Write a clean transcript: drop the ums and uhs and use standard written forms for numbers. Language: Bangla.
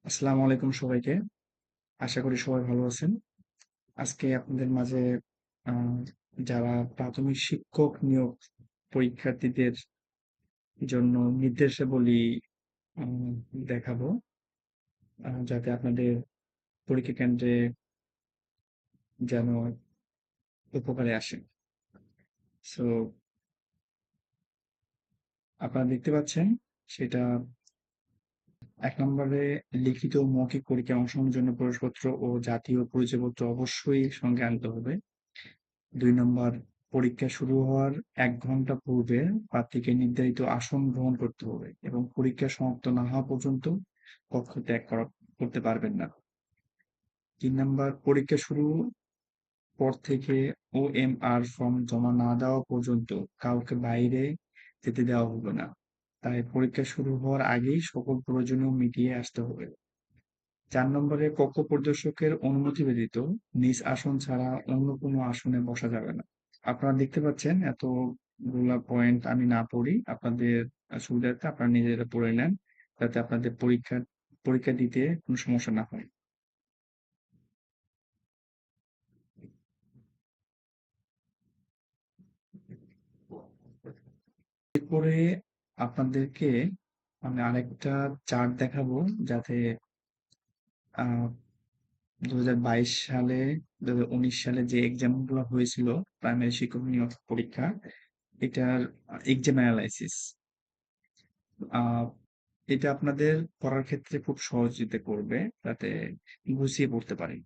আসসালামু আলাইকুম সবাইকে। আশা করি সবাই ভালো আছেন। আজকে আপনাদের মাঝে আ যারা প্রাথমিক শিক্ষক নিয়োগ পরীক্ষার্থীদের জন্য নির্দেশাবলী উম দেখাবো। যাতে আপনাদের পরীক্ষা কেন্দ্রে যেন উপকারে আসে। সো আপনারা দেখতে পাচ্ছেন সেটা ১ নম্বরে লিখিত ও মৌখিক পরীক্ষায় অংশগ্রহণের জন্য প্রবেশপত্র ও জাতীয় পরিচয়পত্র অবশ্যই সঙ্গে আনতে হবে। ২ নম্বর, পরীক্ষা শুরু হওয়ার ১ ঘন্টা পূর্বে প্রার্থীকে নির্ধারিত আসন গ্রহণ করতে হবে এবং পরীক্ষা সমাপ্ত না হওয়া পর্যন্ত কক্ষ ত্যাগ করতে পারবেন না। ৩ নাম্বার, পরীক্ষা শুরুর পর থেকে ওএমআর ফর্ম জমা না দেওয়া পর্যন্ত কাউকে বাইরে যেতে দেওয়া হবে না। তাই পরীক্ষা শুরু হওয়ার আগেই সকল প্রয়োজনীয় মিটিয়ে আসতে হবে। ৪ নম্বরে, কক্ষ পরিদর্শকের অনুমতি ব্যতীত নিজ আসন ছাড়া অন্য কোনো আসনে বসা যাবে না। আপনারা দেখতে পাচ্ছেন এতগুলা পয়েন্ট আমি না পড়ি। আপনাদের সুবিধার্থে আপনারা নিজেরা পড়ে নেন। যাতে আপনাদের পরীক্ষা দিতে কোনো সমস্যা না হয়। এরপরে আপনাদেরকে আমি আরেকটা চার্ট দেখাবো যাতে আ ২০২২ সালে ২০১৯ সালে যে এক্সাম গুলো হয়েছিল প্রাইমারি শিক্ষক নিয়োগ পরীক্ষা, এটার এক্সাম অ্যানালাইসিস। আ এটা আপনাদের পড়ার ক্ষেত্রে খুব সহযোগিতা করবে যাতে গুছিয়ে পড়তে পারেন।